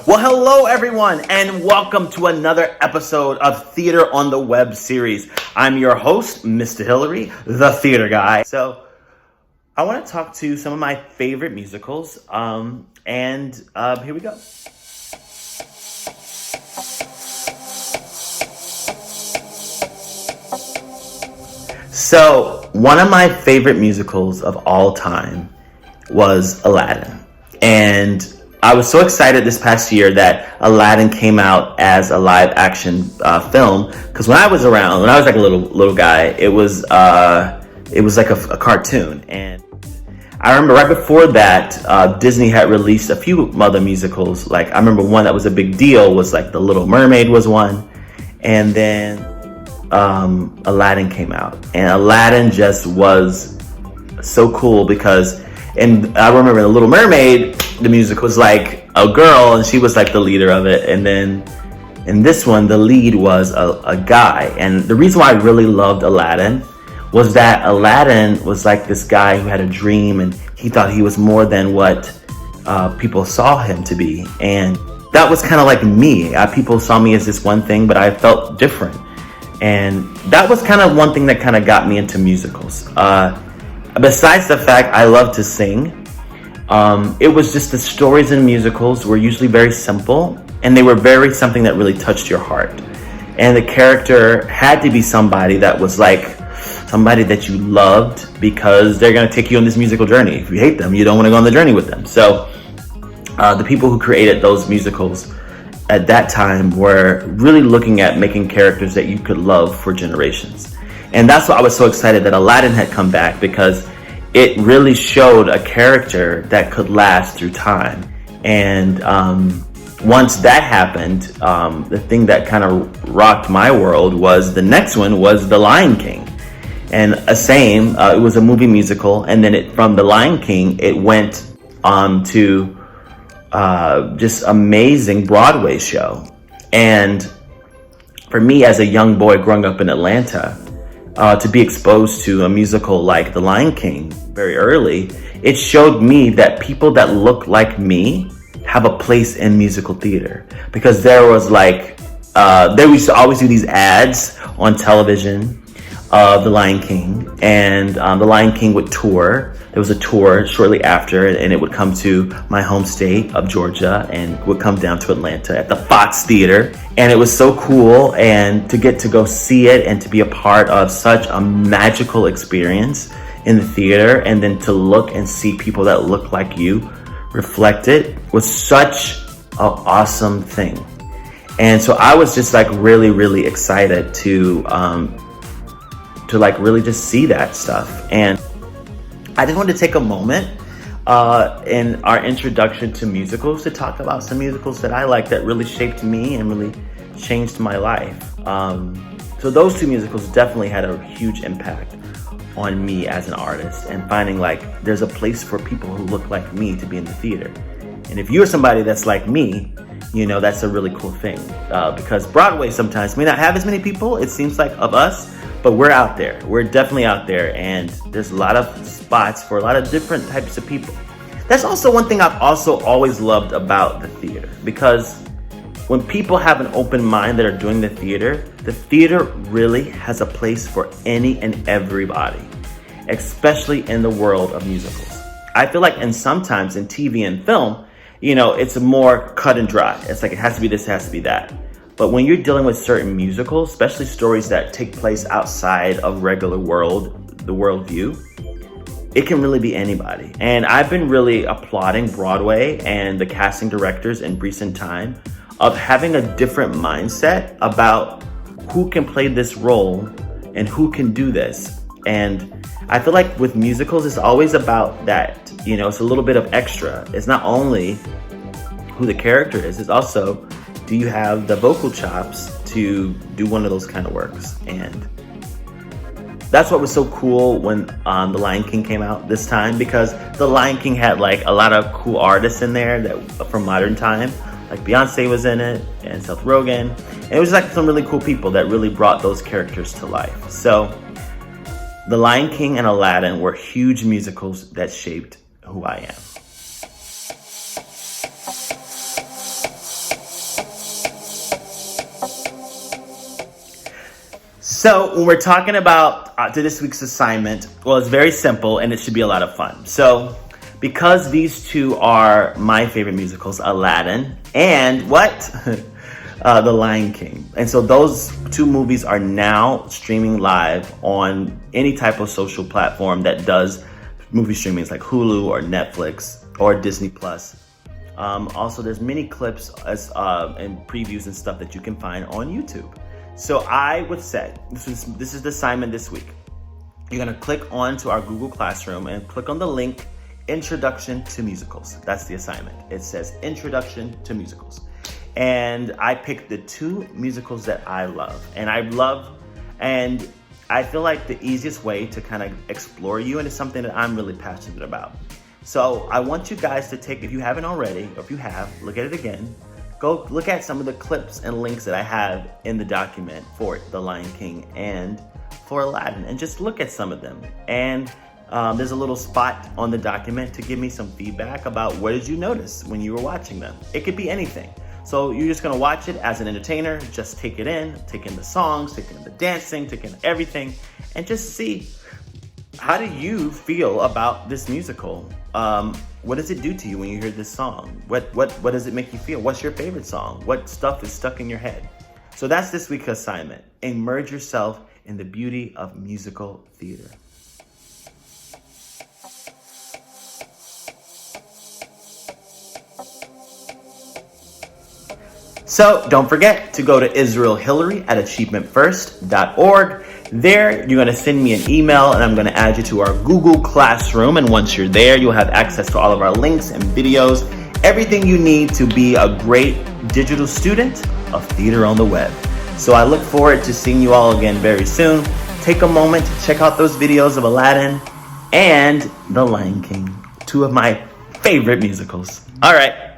Well, hello everyone, and welcome to another episode of Theater on the Web series. I'm your host, Mr. Hillary, the theater guy. So, I want to talk to some of my favorite musicals, and here we go. So, one of my favorite musicals of all time was Aladdin, and I was so excited this past year that Aladdin came out as a live action film. Because when I was like a little guy, it was like a cartoon. And I remember right before that, Disney had released a few other musicals. Like I remember one that was a big deal was like The Little Mermaid was one, and then Aladdin came out, and Aladdin just was so cool because. And I remember in The Little Mermaid, the music was like a girl and she was like the leader of it. And then in this one, the lead was a guy. And the reason why I really loved Aladdin was that Aladdin was like this guy who had a dream and he thought he was more than what people saw him to be. And that was kind of like me. People saw me as this one thing, but I felt different. And that was kind of one thing that kind of got me into musicals. Besides the fact I love to sing, it was just the stories in musicals were usually very simple, and they were very something that really touched your heart. And the character had to be somebody that was like somebody that you loved because they're going to take you on this musical journey. If you hate them, you don't want to go on the journey with them. So the people who created those musicals at that time were really looking at making characters that you could love for generations. And that's why I was so excited that Aladdin had come back, because it really showed a character that could last through time. And once that happened, the thing that kind of rocked my world was the next one was The Lion King. And it was a movie musical. And then from The Lion King, it went to just amazing Broadway show. And for me as a young boy growing up in Atlanta, to be exposed to a musical like The Lion King very early, it showed me that people that look like me have a place in musical theater. Because there was they used to always do these ads on television of The Lion King, and The Lion King would tour. There was a tour shortly after, and it would come to my home state of Georgia and would come down to Atlanta at the Fox Theater. And it was so cool, and to get to go see it and to be a part of such a magical experience in the theater, and then to look and see people that look like you reflected was such an awesome thing. And so I was just like really, really excited to like really just see that stuff. And I just wanted to take a moment in our introduction to musicals to talk about some musicals that I like that really shaped me and really changed my life. So those two musicals definitely had a huge impact on me as an artist, and finding like there's a place for people who look like me to be in the theater. And if you're somebody that's like me, that's a really cool thing, because Broadway sometimes may not have as many people, it seems like, of us, but we're out there. We're definitely out there, and there's a lot of spots for a lot of different types of people. That's also one thing I've also always loved about the theater, because when people have an open mind that are doing the theater really has a place for any and everybody, especially in the world of musicals. I feel like sometimes in TV and film, it's more cut and dry. It's like it has to be this, it has to be that. But when you're dealing with certain musicals, especially stories that take place outside of the worldview, it can really be anybody. And I've been really applauding Broadway and the casting directors in recent time of having a different mindset about who can play this role and who can do this. And I feel like with musicals, it's always about that. It's a little bit of extra. It's not only who the character is, it's also, do you have the vocal chops to do one of those kind of works? And that's what was so cool when The Lion King came out this time, because The Lion King had like a lot of cool artists in there that from modern time. Like Beyonce was in it, and Seth Rogen. And it was like some really cool people that really brought those characters to life. So The Lion King and Aladdin were huge musicals that shaped who I am. So when we're talking about this week's assignment, well, it's very simple and it should be a lot of fun. So because these two are my favorite musicals, Aladdin and what? The Lion King. And so those two movies are now streaming live on any type of social platform that does movie streamings like Hulu or Netflix or Disney Plus. Also, there's many clips and previews and stuff that you can find on YouTube. So I would say, this is the assignment this week. You're gonna click onto our Google Classroom and click on the link, Introduction to Musicals. That's the assignment. It says Introduction to Musicals. And I picked the two musicals that I love. And I feel like the easiest way to kind of explore you into something that I'm really passionate about. So I want you guys to take, if you haven't already, or if you have, look at it again. Go look at some of the clips and links that I have in the document for The Lion King and for Aladdin, and just look at some of them. And there's a little spot on the document to give me some feedback about what did you notice when you were watching them. It could be anything. So you're just gonna watch it as an entertainer, just take in the songs, take in the dancing, take in everything, and just see, how do you feel about this musical? What does it do to you when you hear this song? What does it make you feel? What's your favorite song? What stuff is stuck in your head? So that's this week's assignment. Immerse yourself in the beauty of musical theater. So don't forget to go to israelhillery at achievementfirst.org. There, you're going to send me an email and I'm going to add you to our Google Classroom. And once you're there, you'll have access to all of our links and videos, everything you need to be a great digital student of theater on the web. So I look forward to seeing you all again very soon. Take a moment to check out those videos of Aladdin and The Lion King, two of my favorite musicals. All right.